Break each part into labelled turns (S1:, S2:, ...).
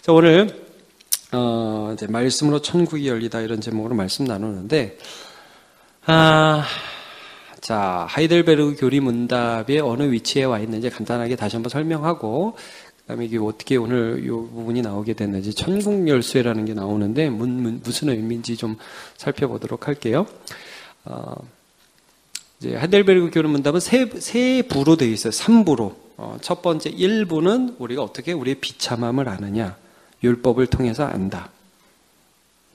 S1: 자, 오늘 이제 말씀으로 천국이 열리다 이런 제목으로 말씀 나누는데, 자, 하이델베르그 교리문답의 어느 위치에 와 있는지 간단하게 다시 한번 설명하고, 그다음에 이게 어떻게 오늘 이 부분이 나오게 됐는지, 천국 열쇠라는 게 나오는데 무슨 의미인지 좀 살펴보도록 할게요. 이제 하이델베르그 교리문답은 세 부로 되어 있어요. 3부로. 첫 번째 1부는 우리가 어떻게 우리의 비참함을 아느냐, 율법을 통해서 안다.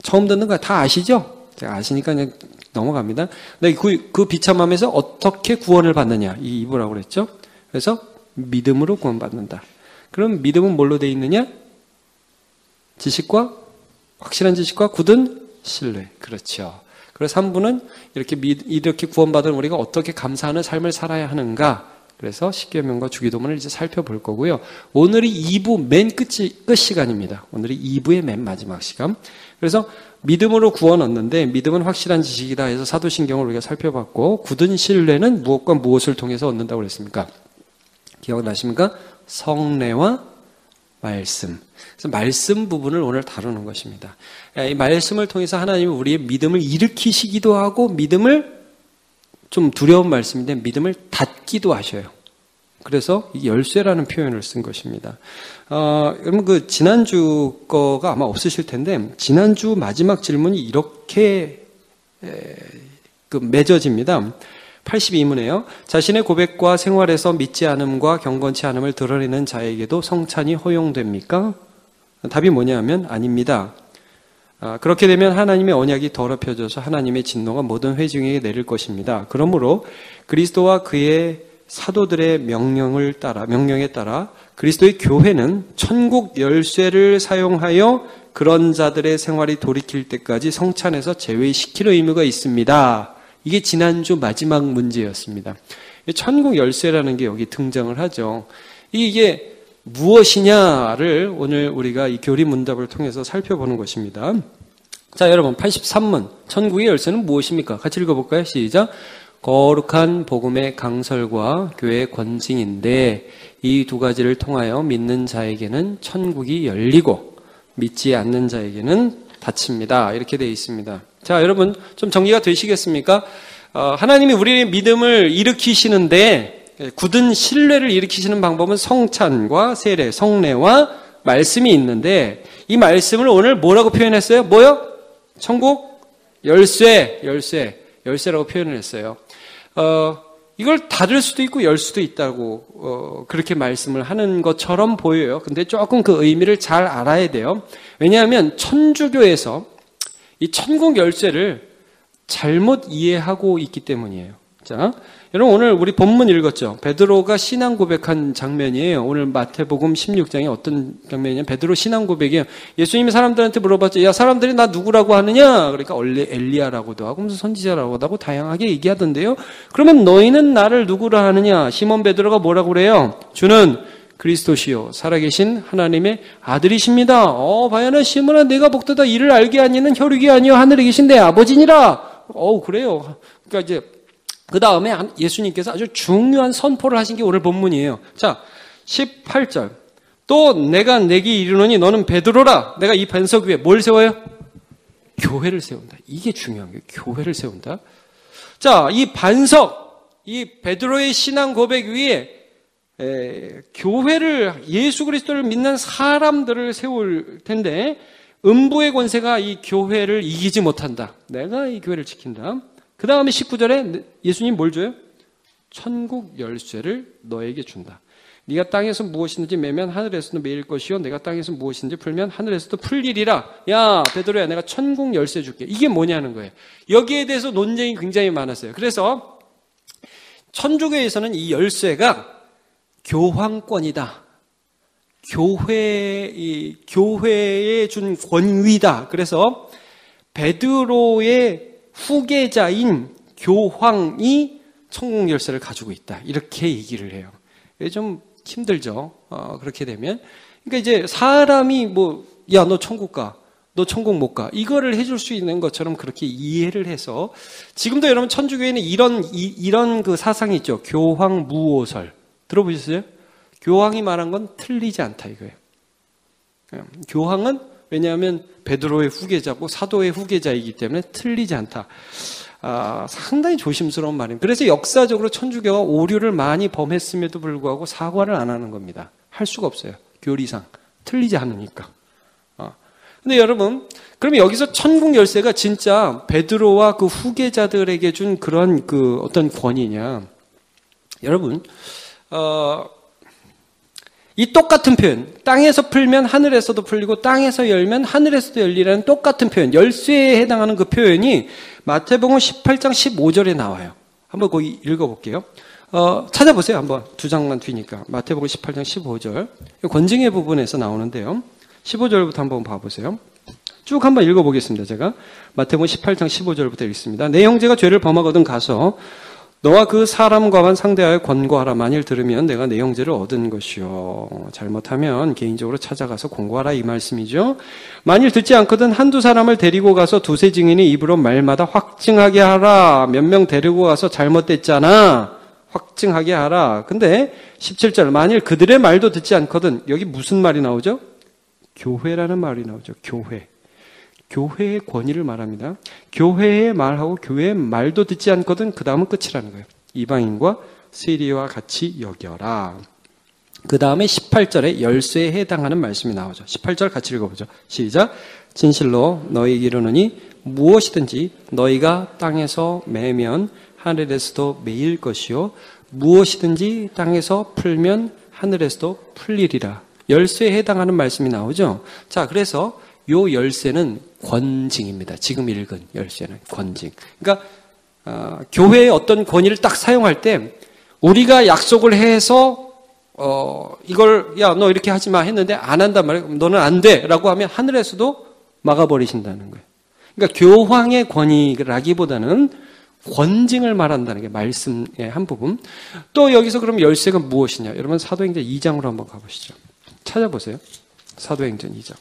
S1: 처음 듣는 거 다 아시죠? 제가 아시니까 그냥 넘어갑니다. 근데 그 비참함에서 어떻게 구원을 받느냐, 이 2부라고 그랬죠? 그래서 믿음으로 구원받는다. 그럼 믿음은 뭘로 되어 있느냐? 확실한 지식과 굳은 신뢰. 그렇죠. 그래서 3부는 이렇게 구원받은 우리가 어떻게 감사하는 삶을 살아야 하는가. 그래서 십계명과 주기도문을 이제 살펴볼 거고요. 오늘이 2부 맨 끝 시간입니다. 오늘이 2부의 맨 마지막 시간. 그래서 믿음으로 구원 얻는데, 믿음은 확실한 지식이다 해서 사도신경을 우리가 살펴봤고, 굳은 신뢰는 무엇과 무엇을 통해서 얻는다고 그랬습니까? 기억나십니까? 성례와 말씀. 그래서 말씀 부분을 오늘 다루는 것입니다. 이 말씀을 통해서 하나님은 우리의 믿음을 일으키시기도 하고, 믿음을 좀 두려운 말씀인데 믿음을 닫기도 하셔요. 그래서 이 열쇠라는 표현을 쓴 것입니다. 여러분 지난주 거가 아마 없으실 텐데, 지난주 마지막 질문이 이렇게 맺어집니다. 82문에요. 자신의 고백과 생활에서 믿지 않음과 경건치 않음을 드러내는 자에게도 성찬이 허용됩니까? 답이 뭐냐면 아닙니다. 그렇게 되면 하나님의 언약이 더럽혀져서 하나님의 진노가 모든 회중에게 내릴 것입니다. 그러므로 그리스도와 그의 사도들의 명령에 따라 그리스도의 교회는 천국 열쇠를 사용하여 그런 자들의 생활이 돌이킬 때까지 성찬에서 제외시킬 의무가 있습니다. 이게 지난주 마지막 문제였습니다. 천국 열쇠라는 게 여기 등장을 하죠. 이게 무엇이냐를 오늘 우리가 이 교리문답을 통해서 살펴보는 것입니다. 자, 여러분 83문 천국의 열쇠는 무엇입니까? 같이 읽어볼까요? 시작. 거룩한 복음의 강설과 교회의 권징인데, 이 두 가지를 통하여 믿는 자에게는 천국이 열리고 믿지 않는 자에게는 닫힙니다. 이렇게 되어 있습니다. 자, 여러분 좀 정리가 되시겠습니까? 하나님이 우리의 믿음을 일으키시는데, 굳은 신뢰를 일으키시는 방법은 성찬과 세례, 성례와 말씀이 있는데, 이 말씀을 오늘 뭐라고 표현했어요? 뭐요? 천국 열쇠라고 표현을 했어요. 이걸 닫을 수도 있고 열 수도 있다고 그렇게 말씀을 하는 것처럼 보여요. 근데 조금 그 의미를 잘 알아야 돼요. 왜냐하면 천주교에서 이 천국 열쇠를 잘못 이해하고 있기 때문이에요. 자, 여러분 오늘 우리 본문 읽었죠? 베드로가 신앙 고백한 장면이에요. 오늘 마태복음 16장에 어떤 장면이냐면 베드로 신앙 고백이에요. 예수님이 사람들한테 물어봤죠. 야, 사람들이 나 누구라고 하느냐? 그러니까 원래 엘리야라고도 하고 무슨 선지자라고도 하고 다양하게 얘기하던데요. 그러면 너희는 나를 누구라 하느냐? 시몬 베드로가 뭐라고 그래요? 주는 그리스도시요 살아계신 하나님의 아들이십니다. 바야나 시몬아, 내가 복되다 이를 알게 하니는 혈육이 아니요 하늘에 계신 내 아버지니라. 그래요. 그러니까 이제 그 다음에 예수님께서 아주 중요한 선포를 하신 게 오늘 본문이에요. 자, 18절. 또 내가 내게 이르노니 너는 베드로라. 내가 이 반석 위에 뭘 세워요? 교회를 세운다. 이게 중요한 거예요. 교회를 세운다. 자, 이 반석, 이 베드로의 신앙 고백 위에 교회를, 예수 그리스도를 믿는 사람들을 세울 텐데, 음부의 권세가 이 교회를 이기지 못한다. 내가 이 교회를 지킨다. 그 다음에 19절에 예수님 뭘 줘요? 천국 열쇠를 너에게 준다. 네가 땅에서 무엇이든지 매면 하늘에서도 매일 것이요 내가 땅에서 무엇이든지 풀면 하늘에서도 풀리리라. 야, 베드로야, 내가 천국 열쇠 줄게. 이게 뭐냐는 거예요. 여기에 대해서 논쟁이 굉장히 많았어요. 그래서 천주교에서는 이 열쇠가 교황권이다. 교회에 준 권위다. 그래서 베드로의 후계자인 교황이 천국 열쇠를 가지고 있다. 이렇게 얘기를 해요. 이게 좀 힘들죠. 그렇게 되면. 그러니까 이제 사람이 야, 너 천국 가. 너 천국 못 가. 이거를 해줄 수 있는 것처럼 그렇게 이해를 해서, 지금도 여러분 천주교에는 이런 그 사상이 있죠. 교황 무오설. 들어보셨어요? 교황이 말한 건 틀리지 않다 이거예요. 교황은 왜냐하면 베드로의 후계자고 사도의 후계자이기 때문에 틀리지 않다. 상당히 조심스러운 말입니다. 그래서 역사적으로 천주교가 오류를 많이 범했음에도 불구하고 사과를 안 하는 겁니다. 할 수가 없어요. 교리상. 틀리지 않으니까. 근데 여러분, 그러면 여기서 천국 열쇠가 진짜 베드로와 그 후계자들에게 준 그런 그 어떤 권위냐. 여러분, 이 똑같은 표현, 땅에서 풀면 하늘에서도 풀리고 땅에서 열면 하늘에서도 열리라는 똑같은 표현, 열쇠에 해당하는 그 표현이 마태복음 18장 15절에 나와요. 한번 거기 읽어볼게요. 찾아보세요. 한번 두 장만 뒤니까. 마태복음 18장 15절. 권징의 부분에서 나오는데요. 15절부터 한번 봐보세요. 쭉 한번 읽어보겠습니다. 제가 마태복음 18장 15절부터 읽습니다. 내 형제가 죄를 범하거든 가서 너와 그 사람과만 상대하여 권고하라. 만일 들으면 내가 내 형제를 얻은 것이요. 잘못하면 개인적으로 찾아가서 권고하라 이 말씀이죠. 만일 듣지 않거든 한두 사람을 데리고 가서 두세 증인이 입으로 말마다 확증하게 하라. 몇 명 데리고 가서 잘못됐잖아. 확증하게 하라. 근데 17절 만일 그들의 말도 듣지 않거든. 여기 무슨 말이 나오죠? 교회라는 말이 나오죠. 교회. 교회의 권위를 말합니다. 교회의 말하고 교회의 말도 듣지 않거든 그 다음은 끝이라는 거예요. 이방인과 세리와 같이 여겨라. 그 다음에 18절에 열쇠에 해당하는 말씀이 나오죠. 18절 같이 읽어보죠. 시작. 진실로 너희에게 이르노니 무엇이든지 너희가 땅에서 매면 하늘에서도 매일 것이요 무엇이든지 땅에서 풀면 하늘에서도 풀리리라. 열쇠에 해당하는 말씀이 나오죠. 자, 그래서 요 열쇠는 권징입니다. 지금 읽은 열쇠는 권징. 그러니까 교회의 어떤 권위를 딱 사용할 때 우리가 약속을 해서 이걸 야 너 이렇게 하지 마 했는데 안 한단 말이에요. 너는 안 돼라고 하면 하늘에서도 막아버리신다는 거예요. 그러니까 교황의 권위라기보다는 권징을 말한다는 게 말씀의 한 부분. 또 여기서 그럼 열쇠가 무엇이냐? 여러분 사도행전 2장으로 한번 가보시죠. 찾아보세요. 사도행전 2장.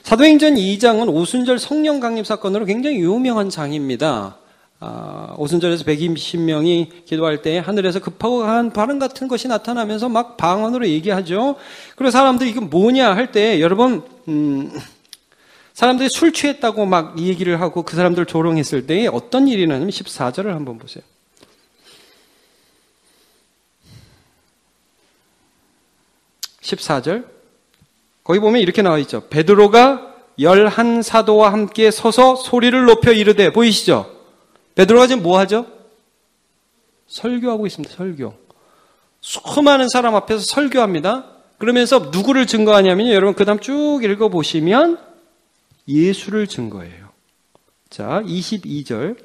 S1: 사도행전 2장은 오순절 성령 강림 사건으로 굉장히 유명한 장입니다. 오순절에서 120명이 기도할 때 하늘에서 급하고 강한 바람 같은 것이 나타나면서 막 방언으로 얘기하죠. 그리고 사람들이 이게 뭐냐 할 때 여러분 사람들이 술 취했다고 막 이 얘기를 하고 그 사람들 조롱했을 때 어떤 일이 나냐면 14절을 한번 보세요. 14절 거기 보면 이렇게 나와 있죠. 베드로가 11사도와 함께 서서 소리를 높여 이르되 보이시죠? 베드로가 지금 뭐 하죠? 설교하고 있습니다. 설교. 수많은 사람 앞에서 설교합니다. 그러면서 누구를 증거하냐면요. 여러분 그 다음 쭉 읽어보시면 예수를 증거해요. 자, 22절.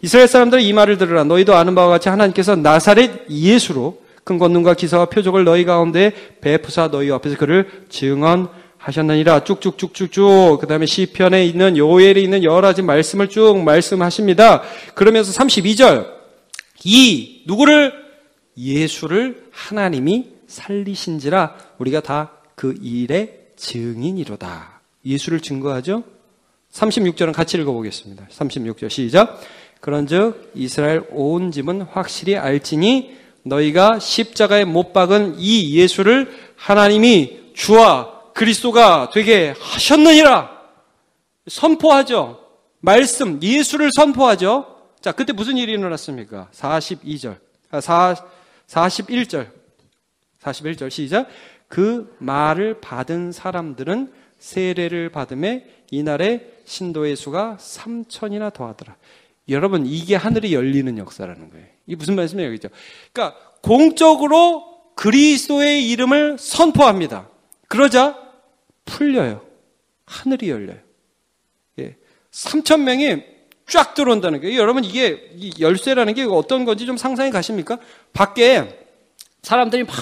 S1: 이스라엘 사람들 이 말을 들으라. 너희도 아는 바와 같이 하나님께서 나사렛 예수로 큰 권능과 기사와 표적을 너희 가운데 베푸사 너희 앞에서 그를 증언하셨느니라. 쭉쭉쭉쭉쭉. 그 다음에 시편에 있는 요엘에 있는 여러 가지 말씀을 쭉 말씀하십니다. 그러면서 32절. 누구를? 예수를 하나님이 살리신지라 우리가 다 그 일의 증인이로다. 예수를 증거하죠. 36절은 같이 읽어보겠습니다. 36절 시작. 그런즉 이스라엘 온 집은 확실히 알지니 너희가 십자가에 못 박은 이 예수를 하나님이 주와 그리스도가 되게 하셨느니라. 선포하죠. 말씀 예수를 선포하죠. 자, 그때 무슨 일이 일어났습니까? 41절 시작. 그 말을 받은 사람들은 세례를 받음에 이날에 신도의 수가 3,000이나 더하더라. 여러분 이게 하늘이 열리는 역사라는 거예요. 이게 무슨 말씀이에요? 그죠? 그러니까 공적으로 그리스도의 이름을 선포합니다. 그러자 풀려요. 하늘이 열려요. 3,000명이 쫙 들어온다는 거예요. 여러분 이게 열쇠라는 게 어떤 건지 좀 상상이 가십니까? 밖에 사람들이 막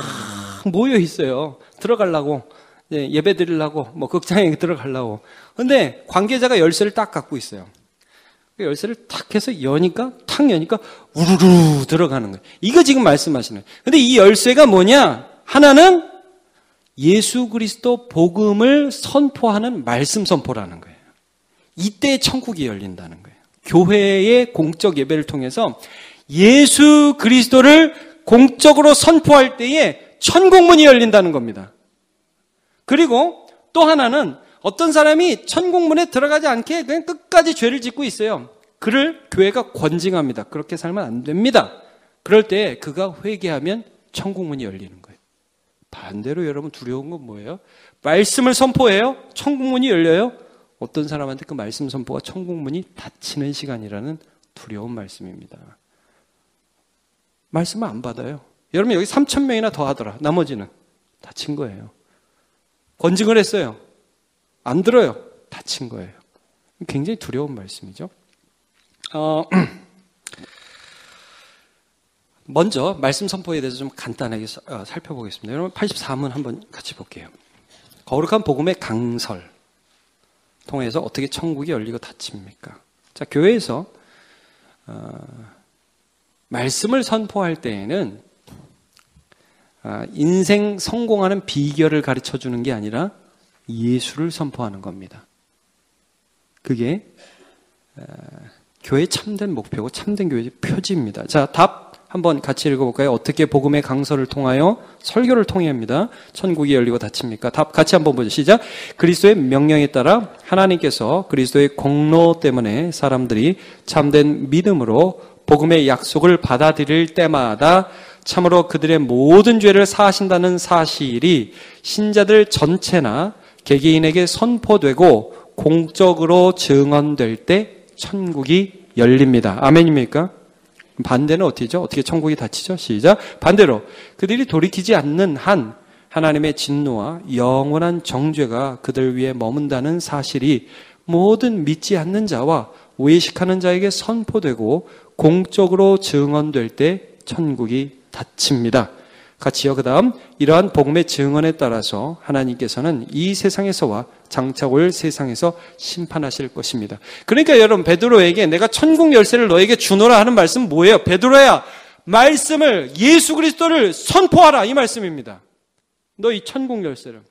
S1: 모여 있어요. 들어가려고. 예배 드리려고, 극장에 들어가려고. 근데 관계자가 열쇠를 딱 갖고 있어요. 열쇠를 탁 해서 탁 여니까 우르르 들어가는 거예요. 이거 지금 말씀하시는 거예요. 근데 이 열쇠가 뭐냐? 하나는 예수 그리스도 복음을 선포하는 말씀 선포라는 거예요. 이때 천국이 열린다는 거예요. 교회의 공적 예배를 통해서 예수 그리스도를 공적으로 선포할 때에 천국문이 열린다는 겁니다. 그리고 또 하나는 어떤 사람이 천국문에 들어가지 않게 그냥 끝까지 죄를 짓고 있어요. 그를 교회가 권징합니다. 그렇게 살면 안 됩니다. 그럴 때 그가 회개하면 천국문이 열리는 거예요. 반대로 여러분 두려운 건 뭐예요? 말씀을 선포해요. 천국문이 열려요. 어떤 사람한테 그 말씀 선포가 천국문이 닫히는 시간이라는 두려운 말씀입니다. 말씀을 안 받아요. 여러분 여기 3,000명이나 더 하더라. 나머지는 닫힌 거예요. 권징을 했어요. 안 들어요. 닫힌 거예요. 굉장히 두려운 말씀이죠. 먼저 말씀 선포에 대해서 좀 간단하게 살펴보겠습니다. 여러분 84문 한번 같이 볼게요. 거룩한 복음의 강설 통해서 어떻게 천국이 열리고 닫힙니까? 자, 교회에서 말씀을 선포할 때에는 인생 성공하는 비결을 가르쳐 주는 게 아니라 예수를 선포하는 겁니다. 그게 교회의 참된 목표고 참된 교회의 표지입니다. 자, 답 한번 같이 읽어볼까요? 어떻게 복음의 강설을 통하여 설교를 통해합니다. 천국이 열리고 닫힙니까? 답 같이 한번 보죠. 시작. 그리스도의 명령에 따라 하나님께서 그리스도의 공로 때문에 사람들이 참된 믿음으로 복음의 약속을 받아들일 때마다 참으로 그들의 모든 죄를 사하신다는 사실이 신자들 전체나 개개인에게 선포되고 공적으로 증언될 때 천국이 열립니다. 아멘입니까? 반대는 어떻게죠? 어떻게 천국이 닫히죠? 시작. 반대로 그들이 돌이키지 않는 한 하나님의 진노와 영원한 정죄가 그들 위에 머문다는 사실이 모든 믿지 않는 자와 외식하는 자에게 선포되고 공적으로 증언될 때 천국이 닫힙니다. 같이요. 그 다음 이러한 복음의 증언에 따라서 하나님께서는 이 세상에서와 장차 올 세상에서 심판하실 것입니다. 그러니까 여러분 베드로에게 내가 천국 열쇠를 너에게 주노라 하는 말씀은 뭐예요? 베드로야 말씀을 예수 그리스도를 선포하라 이 말씀입니다. 너 이 천국 열쇠를.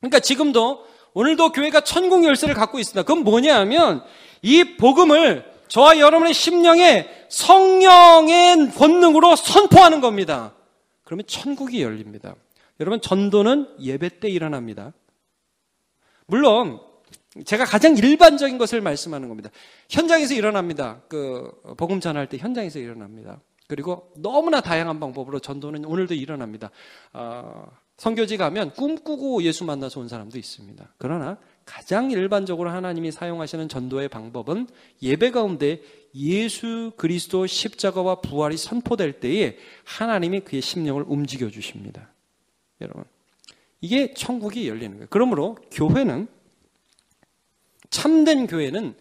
S1: 그러니까 지금도 오늘도 교회가 천국 열쇠를 갖고 있습니다. 그건 뭐냐 하면 이 복음을 저와 여러분의 심령에 성령의 권능으로 선포하는 겁니다. 그러면 천국이 열립니다. 여러분 전도는 예배 때 일어납니다. 물론 제가 가장 일반적인 것을 말씀하는 겁니다. 현장에서 일어납니다. 그 복음 전할 때 현장에서 일어납니다. 그리고 너무나 다양한 방법으로 전도는 오늘도 일어납니다. 선교지 가면 꿈꾸고 예수 만나서 온 사람도 있습니다. 그러나 가장 일반적으로 하나님이 사용하시는 전도의 방법은 예배 가운데 예수 그리스도 십자가와 부활이 선포될 때에 하나님이 그의 심령을 움직여 주십니다. 여러분, 이게 천국이 열리는 거예요. 그러므로 교회는, 참된 교회는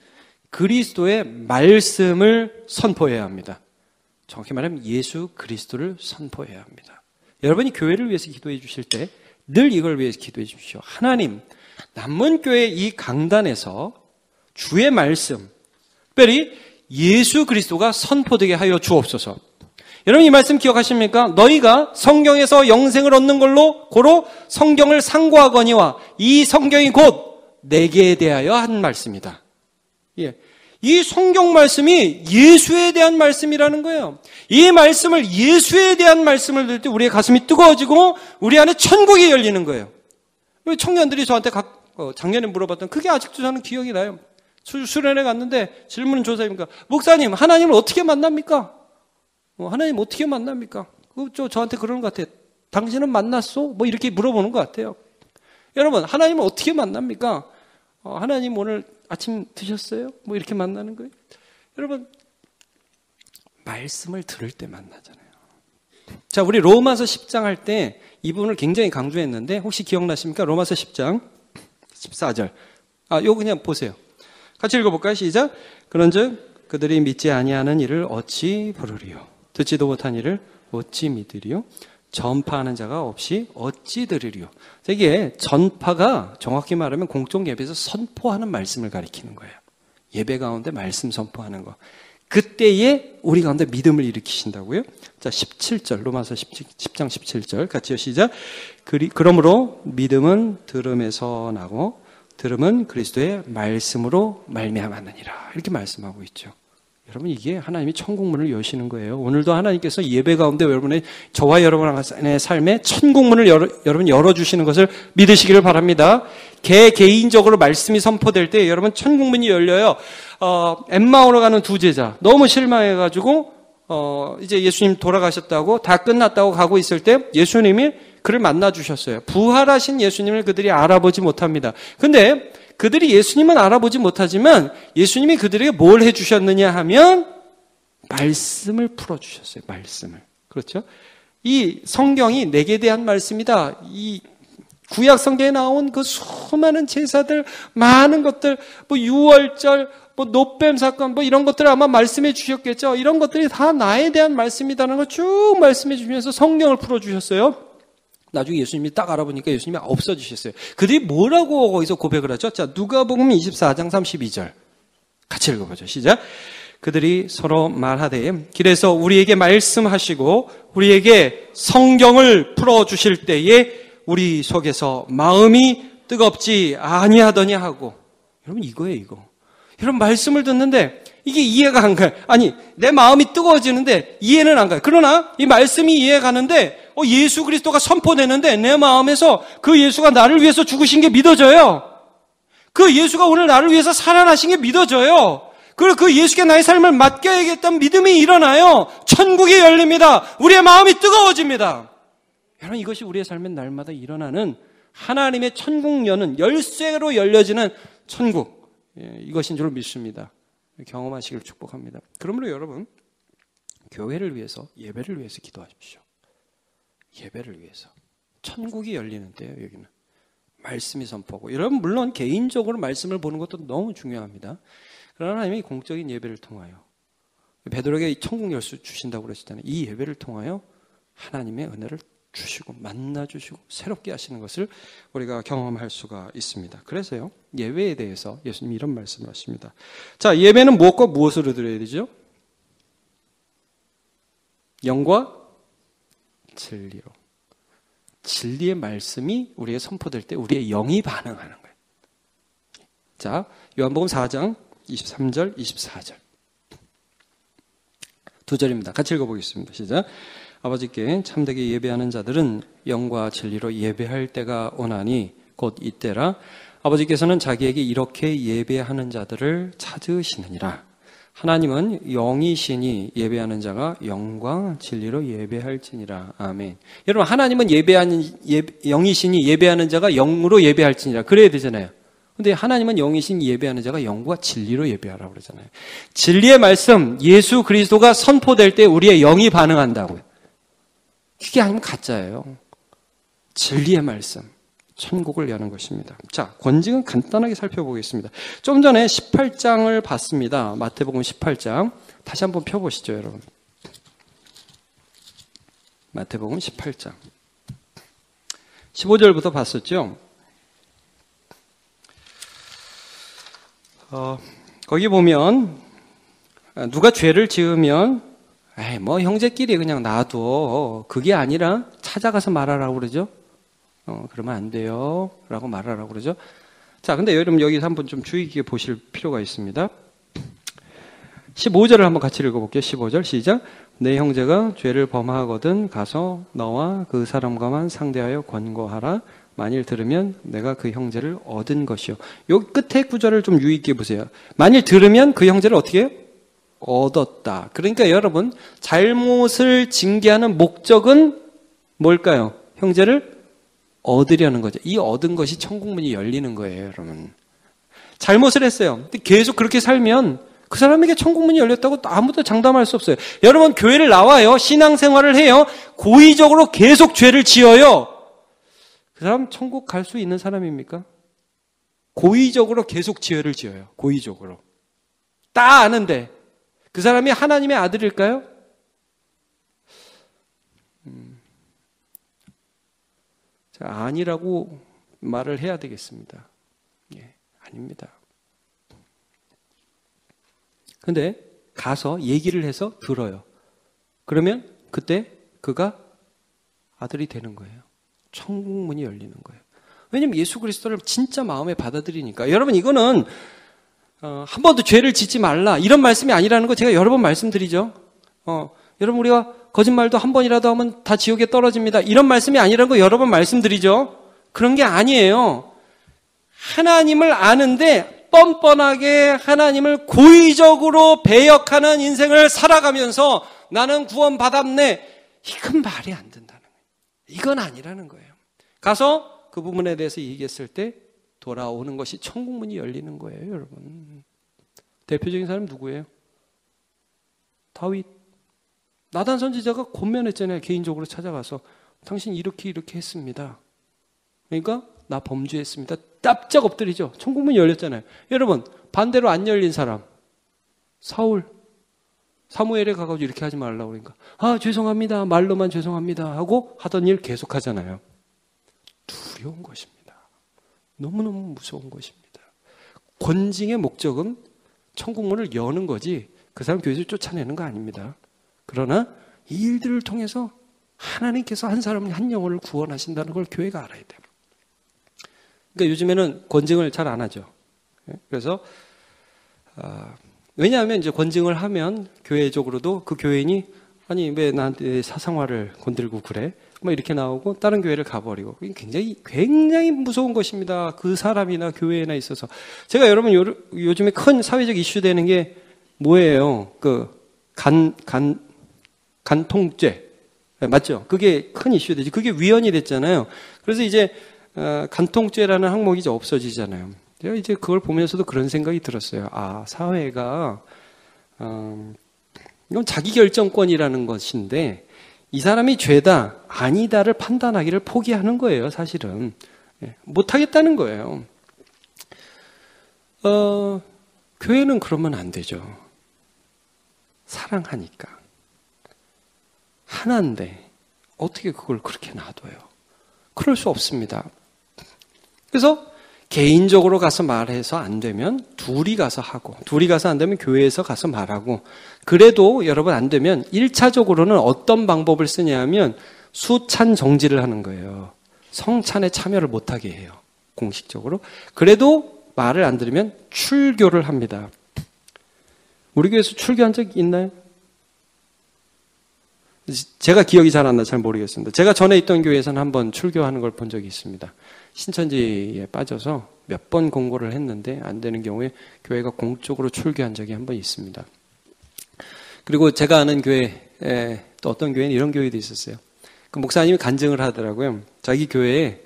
S1: 그리스도의 말씀을 선포해야 합니다. 정확히 말하면 예수 그리스도를 선포해야 합니다. 여러분이 교회를 위해서 기도해 주실 때 늘 이걸 위해서 기도해 주십시오. 하나님, 남문교회 이 강단에서 주의 말씀, 특별히 예수 그리스도가 선포되게 하여 주옵소서. 여러분 이 말씀 기억하십니까? 너희가 성경에서 영생을 얻는 걸로 고로 성경을 상고하거니와 이 성경이 곧 내게 대하여 한 말씀이다. 예. 이 성경 말씀이 예수에 대한 말씀이라는 거예요. 이 말씀을, 예수에 대한 말씀을 들을 때 우리의 가슴이 뜨거워지고 우리 안에 천국이 열리는 거예요. 청년들이 저한테 작년에 물어봤던, 그게 아직도 저는 기억이 나요. 수련회 갔는데 질문 조사입니까? 목사님, 하나님을 어떻게 만납니까? 하나님 어떻게 만납니까? 저한테 그러는 것 같아요. 당신은 만났어? 뭐 이렇게 물어보는 것 같아요. 여러분, 하나님을 어떻게 만납니까? 하나님 오늘 아침 드셨어요? 뭐 이렇게 만나는 거예요. 여러분, 말씀을 들을 때 만나잖아요. 자, 우리 로마서 10장 할 때 이 부분을 굉장히 강조했는데 혹시 기억나십니까? 로마서 10장 14절. 요거 그냥 보세요. 같이 읽어볼까요? 시작. 그런즉 그들이 믿지 아니하는 일을 어찌 부르리요? 듣지도 못한 일을 어찌 믿으리요? 전파하는 자가 없이 어찌 들으리요? 이게 전파가 정확히 말하면 공적 예배에서 선포하는 말씀을 가리키는 거예요. 예배 가운데 말씀 선포하는 거. 그때에 우리 가운데 믿음을 일으키신다고요? 자, 17절, 로마서 10장 17절 같이요. 시작. 그러므로 믿음은 들음에서 나고 들음은 그리스도의 말씀으로 말미암았느니라. 이렇게 말씀하고 있죠. 여러분 이게 하나님이 천국문을 여시는 거예요. 오늘도 하나님께서 예배 가운데 여러분의 저와 여러분의 삶에 천국문을 여러분 열어주시는 것을 믿으시기를 바랍니다. 개인적으로 말씀이 선포될 때 여러분 천국문이 열려요. 엠마오로 가는 두 제자 너무 실망해가지고 이제 예수님 돌아가셨다고 다 끝났다고 가고 있을 때 예수님이 그를 만나 주셨어요. 부활하신 예수님을 그들이 알아보지 못합니다. 근데 그들이 예수님은 알아보지 못하지만 예수님이 그들에게 뭘 해주셨느냐 하면 말씀을 풀어주셨어요. 말씀을. 그렇죠? 이 성경이 내게 대한 말씀이다. 이 구약 성경에 나온 그 수많은 제사들, 많은 것들, 뭐 유월절, 뭐 노뱀 사건, 뭐 이런 것들을 아마 말씀해 주셨겠죠. 이런 것들이 다 나에 대한 말씀이다는 걸 쭉 말씀해 주면서 성경을 풀어주셨어요. 나중에 예수님이 딱 알아보니까 예수님이 없어지셨어요. 그들이 뭐라고 거기서 고백을 하죠? 자, 누가복음 24장 32절. 같이 읽어보죠. 시작. 그들이 서로 말하되 길에서 우리에게 말씀하시고 우리에게 성경을 풀어주실 때에 우리 속에서 마음이 뜨겁지 아니하더냐 하고. 여러분 이거예요, 이거. 여러분 말씀을 듣는데 이게 이해가 안 가요. 아니, 내 마음이 뜨거워지는데 이해는 안 가요. 그러나 이 말씀이 이해가 가는데 예수 그리스도가 선포되는데 내 마음에서 그 예수가 나를 위해서 죽으신 게 믿어져요. 그 예수가 오늘 나를 위해서 살아나신 게 믿어져요. 그리고 그 예수께 나의 삶을 맡겨야겠다는 믿음이 일어나요. 천국이 열립니다. 우리의 마음이 뜨거워집니다. 여러분 이것이 우리의 삶에 날마다 일어나는 하나님의 천국 여는 열쇠로 열려지는 천국. 이것인 줄 믿습니다. 경험하시길 축복합니다. 그러므로 여러분 교회를 위해서 예배를 위해서 기도하십시오. 예배를 위해서. 천국이 열리는 때요, 여기는. 말씀이 선포하고. 여러분, 물론 개인적으로 말씀을 보는 것도 너무 중요합니다. 그러나 하나님이 공적인 예배를 통하여, 베드로에게 천국 열쇠 주신다고 그러시잖아요. 이 예배를 통하여 하나님의 은혜를 주시고, 만나주시고, 새롭게 하시는 것을 우리가 경험할 수가 있습니다. 그래서요, 예배에 대해서 예수님이 이런 말씀을 하십니다. 자, 예배는 무엇과 무엇으로 드려야 되죠? 영과 진리로. 진리의 말씀이 우리에게 선포될 때 우리의 영이 반응하는 거예요. 자, 요한복음 4장 23절, 24절. 두 절입니다. 같이 읽어보겠습니다. 시작. 아버지께 참되게 예배하는 자들은 영과 진리로 예배할 때가 오나니 곧 이때라. 아버지께서는 자기에게 이렇게 예배하는 자들을 찾으시느니라. 하나님은 영이시니 예배하는 자가 영과 진리로 예배할지니라. 아멘. 여러분 하나님은 영이시니 예배하는 자가 영으로 예배할지니라. 그래야 되잖아요. 근데 하나님은 영이신 예배하는 자가 영과 진리로 예배하라고 그러잖아요. 진리의 말씀 예수 그리스도가 선포될 때 우리의 영이 반응한다고요. 그게 아니면 가짜예요. 진리의 말씀 천국을 여는 것입니다. 자, 권징은 간단하게 살펴보겠습니다. 좀 전에 18장을 봤습니다. 마태복음 18장. 다시 한번 펴보시죠, 여러분. 마태복음 18장. 15절부터 봤었죠? 거기 보면 누가 죄를 지으면 뭐 형제끼리 그냥 놔둬. 그게 아니라 찾아가서 말하라고 그러죠? 그러면 안 돼요. 라고 말하라고 그러죠. 자, 근데 여러분 여기서 한번 좀 주의 깊게 보실 필요가 있습니다. 15절을 한번 같이 읽어볼게요. 15절 시작. 내 형제가 죄를 범하거든 가서 너와 그 사람과만 상대하여 권고하라. 만일 들으면 내가 그 형제를 얻은 것이요. 요 끝에 구절을 좀 유의 있게 보세요. 만일 들으면 그 형제를 어떻게 해요? 얻었다. 그러니까 여러분 잘못을 징계하는 목적은 뭘까요? 형제를 얻으려는 거죠. 이 얻은 것이 천국문이 열리는 거예요, 여러분. 잘못을 했어요. 근데 계속 그렇게 살면 그 사람에게 천국문이 열렸다고 아무도 장담할 수 없어요. 여러분 교회를 나와요. 신앙생활을 해요. 고의적으로 계속 죄를 지어요. 그 사람 천국 갈 수 있는 사람입니까? 고의적으로 계속 죄를 지어요. 고의적으로. 다 아는데 그 사람이 하나님의 아들일까요? 자, 아니라고 말을 해야 되겠습니다. 예, 아닙니다. 근데 가서 얘기를 해서 들어요. 그러면 그때 그가 아들이 되는 거예요. 천국문이 열리는 거예요. 왜냐면 예수 그리스도를 진짜 마음에 받아들이니까. 여러분 이거는 한 번도 죄를 짓지 말라 이런 말씀이 아니라는 거 제가 여러 번 말씀드리죠. 여러분 우리가 거짓말도 한 번이라도 하면 다 지옥에 떨어집니다. 이런 말씀이 아니라는 거 여러 번 말씀드리죠. 그런 게 아니에요. 하나님을 아는데 뻔뻔하게 하나님을 고의적으로 배역하는 인생을 살아가면서 나는 구원받았네. 이건 말이 안 된다는 거예요. 이건 아니라는 거예요. 가서 그 부분에 대해서 얘기했을 때 돌아오는 것이 천국문이 열리는 거예요, 여러분. 대표적인 사람 누구예요? 다윗. 나단 선지자가 권면했잖아요. 개인적으로 찾아가서 당신 이렇게 했습니다. 그러니까 나 범죄했습니다. 납작 엎드리죠. 천국문이 열렸잖아요. 여러분 반대로 안 열린 사람 사울. 사무엘에 가가지고 이렇게 하지 말라고 그러니까 죄송합니다. 말로만 죄송합니다 하고 하던 일 계속 하잖아요. 두려운 것입니다. 너무너무 무서운 것입니다. 권징의 목적은 천국문을 여는 거지 그 사람 교회에서 쫓아내는 거 아닙니다. 그러나 이 일들을 통해서 하나님께서 한 사람 한 영혼을 구원하신다는 걸 교회가 알아야 돼요. 그러니까 요즘에는 권징을 잘 안 하죠. 그래서 왜냐하면 이제 권징을 하면 교회적으로도 그 교인이 아니 왜 나한테 사생활을 건들고 그래? 뭐 이렇게 나오고 다른 교회를 가버리고 굉장히 무서운 것입니다. 그 사람이나 교회나 있어서 제가 여러분 요즘에 큰 사회적 이슈 되는 게 뭐예요? 그 간통죄 맞죠? 그게 큰 이슈 되지. 그게 위헌이 됐잖아요. 그래서 이제 간통죄라는 항목이 이제 없어지잖아요. 제가 이제 그걸 보면서도 그런 생각이 들었어요. 사회가 이건 자기 결정권이라는 것인데 이 사람이 죄다 아니다를 판단하기를 포기하는 거예요. 사실은 못하겠다는 거예요. 교회는 그러면 안 되죠. 사랑하니까 하나인데 어떻게 그걸 그렇게 놔둬요? 그럴 수 없습니다. 그래서 개인적으로 가서 말해서 안 되면 둘이 가서 하고 둘이 가서 안 되면 교회에서 가서 말하고 그래도 여러분 안 되면 1차적으로는 어떤 방법을 쓰냐 하면 수찬 정지를 하는 거예요. 성찬에 참여를 못하게 해요. 공식적으로. 그래도 말을 안 들으면 출교를 합니다. 우리 교회에서 출교한 적 있나요? 제가 기억이 잘 안 나서 잘 모르겠습니다. 제가 전에 있던 교회에서는 한번 출교하는 걸 본 적이 있습니다. 신천지에 빠져서 몇 번 공고를 했는데 안 되는 경우에 교회가 공적으로 출교한 적이 한 번 있습니다. 그리고 제가 아는 교회, 또 어떤 교회는 이런 교회도 있었어요. 그 목사님이 간증을 하더라고요. 자기 교회에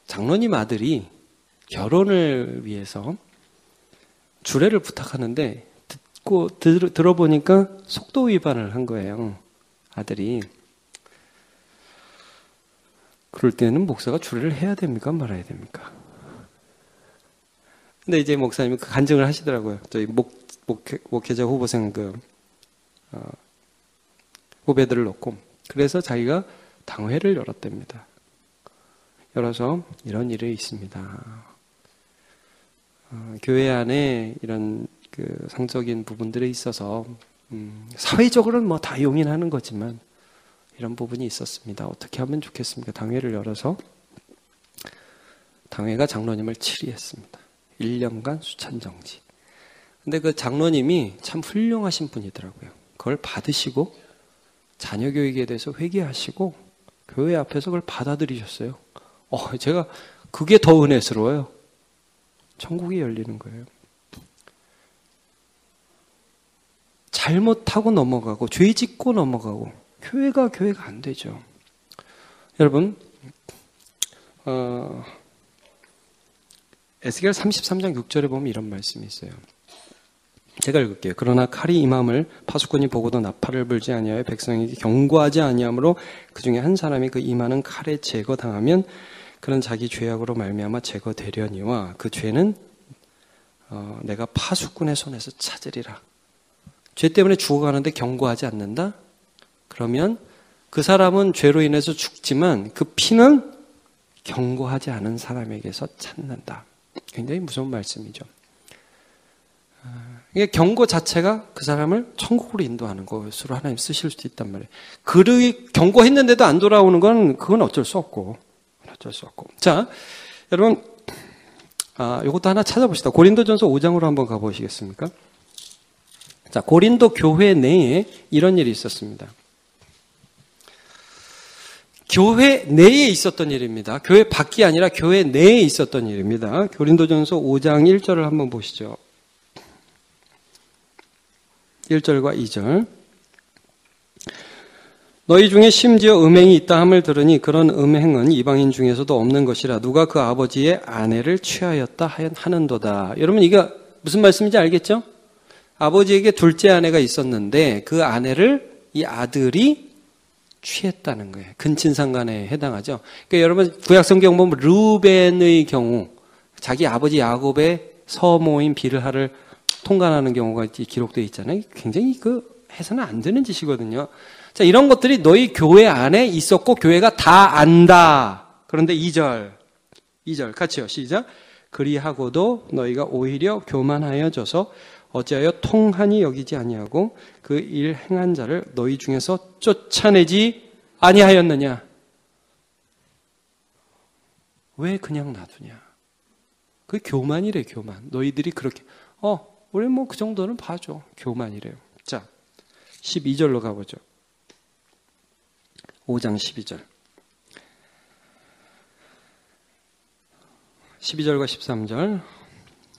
S1: 장로님 아들이 결혼을 위해서 주례를 부탁하는데 들어보니까 속도 위반을 한 거예요. 아들이. 그럴 때는 목사가 주례를 해야 됩니까? 말아야 됩니까? 근데 이제 목사님이 그 간증을 하시더라고요. 저희 목회자 후보생 후배들을 놓고. 그래서 자기가 당회를 열었답니다. 열어서 이런 일이 있습니다. 교회 안에 이런 그 성적인 부분들에 있어서 사회적으로는 뭐 다 용인하는 거지만 이런 부분이 있었습니다. 어떻게 하면 좋겠습니까? 당회를 열어서 당회가 장로님을 질의했습니다. 1년간 수찬정지. 근데 그 장로님이 참 훌륭하신 분이더라고요. 그걸 받으시고 자녀교육에 대해서 회개하시고 교회 앞에서 그걸 받아들이셨어요. 제가 그게 더 은혜스러워요. 천국이 열리는 거예요. 잘못하고 넘어가고 죄 짓고 넘어가고 교회가 안 되죠. 여러분 에스겔 33장 6절에 보면 이런 말씀이 있어요. 제가 읽을게요. 그러나 칼이 임함을 파수꾼이 보고도 나팔을 불지 아니하여 백성에게 경고하지 아니하므로 그 중에 한 사람이 그 임하는 칼에 제거당하면 그는 자기 죄악으로 말미암아 제거되려니와 그 죄는 내가 파수꾼의 손에서 찾으리라. 죄 때문에 죽어가는데 경고하지 않는다? 그러면 그 사람은 죄로 인해서 죽지만 그 피는 경고하지 않은 사람에게서 찾는다. 굉장히 무서운 말씀이죠. 이게 경고 자체가 그 사람을 천국으로 인도하는 것으로 하나님 쓰실 수도 있단 말이에요. 그를 경고했는데도 안 돌아오는 건 그건 어쩔 수 없고. 자, 여러분 이것도 하나 찾아봅시다. 고린도전서 5장으로 한번 가보시겠습니까? 자, 고린도 교회 내에 이런 일이 있었습니다. 교회 내에 있었던 일입니다. 교회 밖이 아니라 교회 내에 있었던 일입니다. 고린도전서 5장 1절을 한번 보시죠. 1절과 2절. 너희 중에 심지어 음행이 있다 함을 들으니 그런 음행은 이방인 중에서도 없는 것이라 누가 그 아버지의 아내를 취하였다 하는도다. 여러분 이게 무슨 말씀인지 알겠죠? 아버지에게 둘째 아내가 있었는데 그 아내를 이 아들이 취했다는 거예요. 근친상간에 해당하죠. 그러니까 여러분 구약성경 보면 르벤의 경우 자기 아버지 야곱의 서모인 빌하를 통간하는 경우가 기록되어 있잖아요. 굉장히 해서는 안 되는 짓이거든요. 자, 이런 것들이 너희 교회 안에 있었고 교회가 다 안다. 그런데 2절 같이요. 시작. 그리하고도 너희가 오히려 교만하여져서 어찌하여 통한이 여기지 아니하고 그 일 행한 자를 너희 중에서 쫓아내지 아니하였느냐. 왜 그냥 놔두냐. 그 교만이래. 교만. 너희들이 그렇게 우리 그 정도는 봐줘. 교만이래요. 자, 12절로 가보죠. 5장 12절. 12절과 13절.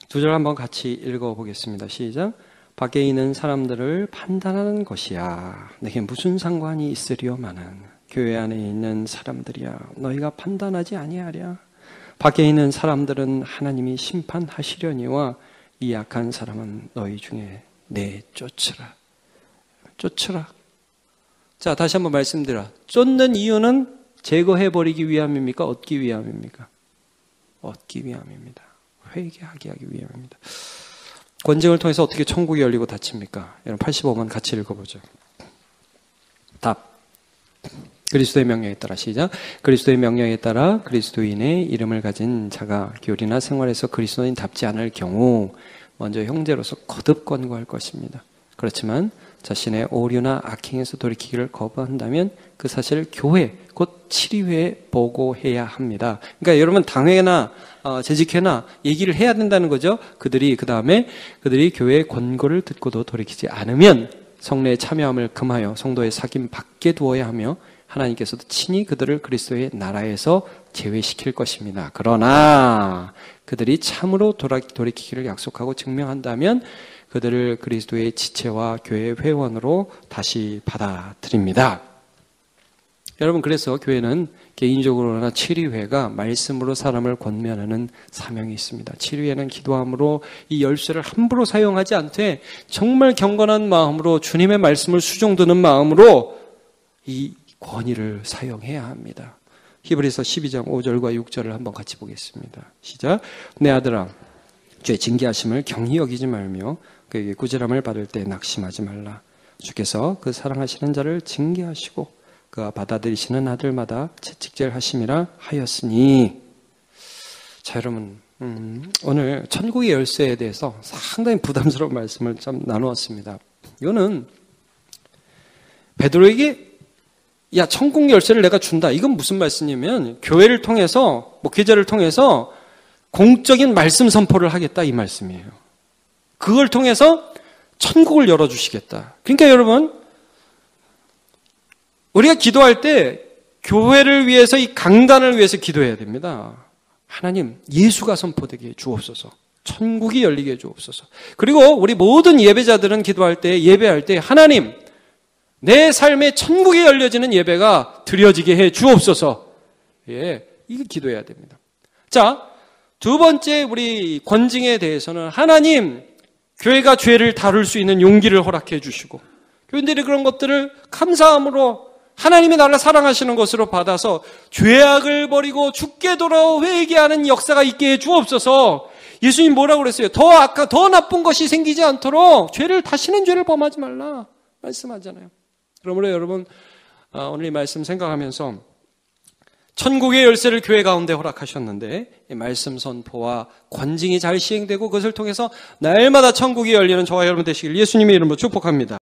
S1: 두 절 한번 같이 읽어보겠습니다. 시작. 밖에 있는 사람들을 판단하는 것이야. 내게 무슨 상관이 있으리요마는 교회 안에 있는 사람들이야. 너희가 판단하지 아니하랴. 밖에 있는 사람들은 하나님이 심판하시려니와 이 약한 사람은 너희 중에 내쫓으라. 쫓으라. 자, 다시 한번 말씀드려. 쫓는 이유는 제거해버리기 위함입니까? 얻기 위함입니까? 얻기 위함입니다. 회개하게 하기 위함입니다. 권징을 통해서 어떻게 천국이 열리고 닫힙니까? 여러분 85번 같이 읽어보죠. 답. 그리스도의 명령에 따라 시작. 그리스도의 명령에 따라 그리스도인의 이름을 가진 자가 교리나 생활에서 그리스도인답지 않을 경우 먼저 형제로서 거듭 권고할 것입니다. 그렇지만 자신의 오류나 악행에서 돌이키기를 거부한다면 그 사실을 교회, 곧 치리회에 보고해야 합니다. 그러니까 여러분 당회나 재직회나 얘기를 해야 된다는 거죠. 그들이 교회의 권고를 듣고도 돌이키지 않으면 성례에 참여함을 금하여 성도의 사귐 밖에 두어야 하며 하나님께서도 친히 그들을 그리스도의 나라에서 제외시킬 것입니다. 그러나 그들이 참으로 돌이키기를 약속하고 증명한다면 그들을 그리스도의 지체와 교회 회원으로 다시 받아들입니다. 여러분 그래서 교회는 개인적으로나 치리회가 말씀으로 사람을 권면하는 사명이 있습니다. 치리회는 기도함으로 이 열쇠를 함부로 사용하지 않되 정말 경건한 마음으로 주님의 말씀을 수종드는 마음으로 이 권위를 사용해야 합니다. 히브리서 12장 5절과 6절을 한번 같이 보겠습니다. 시작. 내 아들아 죄 징계하심을 경히 여기지 말며 그에게 꾸지람을 받을 때 낙심하지 말라. 주께서 그 사랑하시는 자를 징계하시고 그가 받아들이시는 아들마다 채찍질 하심이라 하였으니. 자, 여러분 오늘 천국의 열쇠에 대해서 상당히 부담스러운 말씀을 좀 나누었습니다. 이거는 베드로에게 야, 천국 열쇠를 내가 준다. 이건 무슨 말씀이냐면 교회를 통해서 목회자를 통해서 공적인 말씀 선포를 하겠다 이 말씀이에요. 그걸 통해서 천국을 열어주시겠다. 그러니까 여러분 우리가 기도할 때 교회를 위해서 이 강단을 위해서 기도해야 됩니다. 하나님 예수가 선포되게 해 주옵소서. 천국이 열리게 해 주옵소서. 그리고 우리 모든 예배자들은 기도할 때 예배할 때 하나님 내 삶에 천국이 열려지는 예배가 드려지게 해 주옵소서. 예, 이거 기도해야 됩니다. 자, 두 번째 우리 권징에 대해서는 하나님 교회가 죄를 다룰 수 있는 용기를 허락해 주시고 교인들이 그런 것들을 감사함으로 하나님이 나를 사랑하시는 것으로 받아서 죄악을 버리고 죽게 돌아오 회개하는 역사가 있게 해 주옵소서. 예수님 뭐라고 그랬어요? 더 나쁜 것이 생기지 않도록 다시는 죄를 범하지 말라 말씀하잖아요. 그러므로 여러분 오늘 이 말씀 생각하면서 천국의 열쇠를 교회 가운데 허락하셨는데 이 말씀 선포와 권징이 잘 시행되고 그것을 통해서 날마다 천국이 열리는 저와 여러분 되시길 예수님의 이름으로 축복합니다.